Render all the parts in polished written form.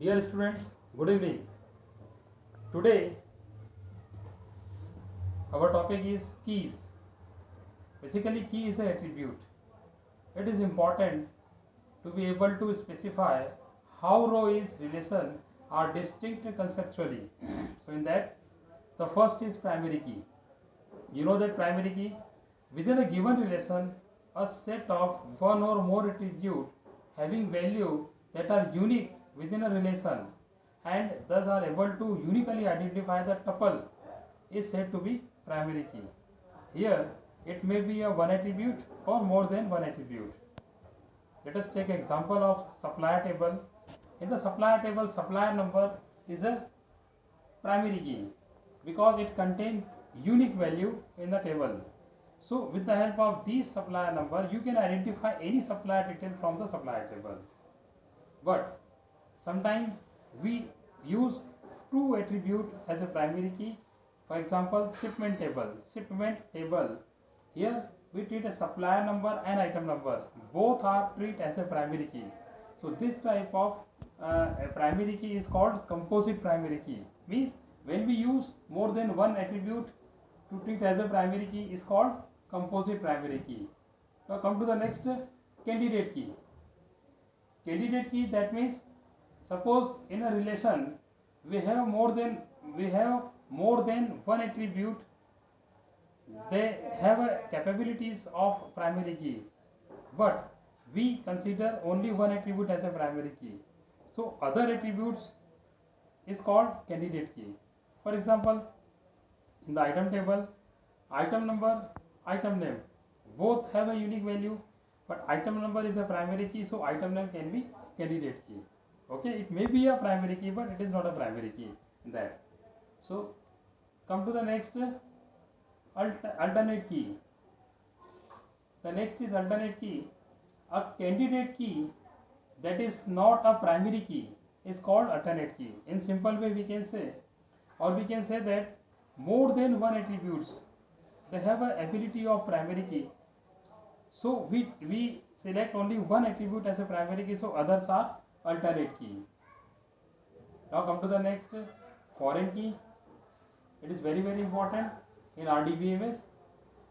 Dear students, good evening. Today our topic is keys. Basically, key is an attribute. It is important to be able to specify how row is relation are distinct conceptually. So in that, the first is primary key. You know that primary key within a given relation, a set of one or more attributes having value that are unique within a relation and thus are able to uniquely identify the tuple is said to be primary key. Here it may be a one attribute or more than one attribute. Let us take example of supplier table. In the supplier table, supplier number is a primary key because it contains unique value in the table. So with the help of these supplier number, you can identify any supplier detail from the supplier table. But sometimes we use two attribute as a primary key. For example, shipment table. Shipment table. Here we treat a supplier number and item number. Both are treated as a primary key. So this type of a primary key is called composite primary key. Means when we use more than one attribute to treat as a primary key is called composite primary key. Now come to the next, candidate key. Candidate key, that means suppose in a relation we have more than one attribute, they have capabilities of primary key, but we consider only one attribute as a primary key. So other attributes is called candidate key. For example, in the item table, item number, item name both have a unique value, but item number is a primary key, so item name can be candidate key. Okay, it may be a primary key, but it is not a primary key in that. So come to the next, alternate key. The next is alternate key. A candidate key that is not a primary key is called alternate key. In simple way we can say, or we can say that more than one attributes, they have a ability of primary key. So we select only one attribute as a primary key, so others are alternate key. Now come to the next, foreign key. It is very important in RDBMS.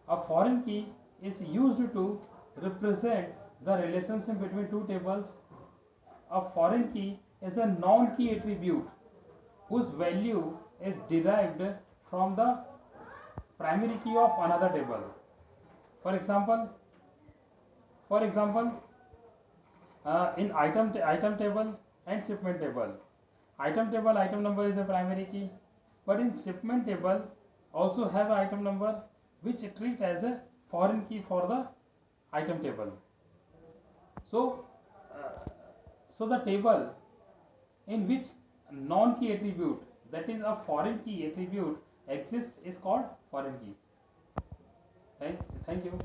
A foreign key is used to represent the relationship between two tables. A foreign key is a non-key attribute whose value is derived from the primary key of another table. For example, in item table and shipment table, item table item number is a primary key, but in shipment table also have item number which treat as a foreign key for the item table. So the table in which non-key attribute, that is a foreign key attribute exists, is called foreign key. Thank you.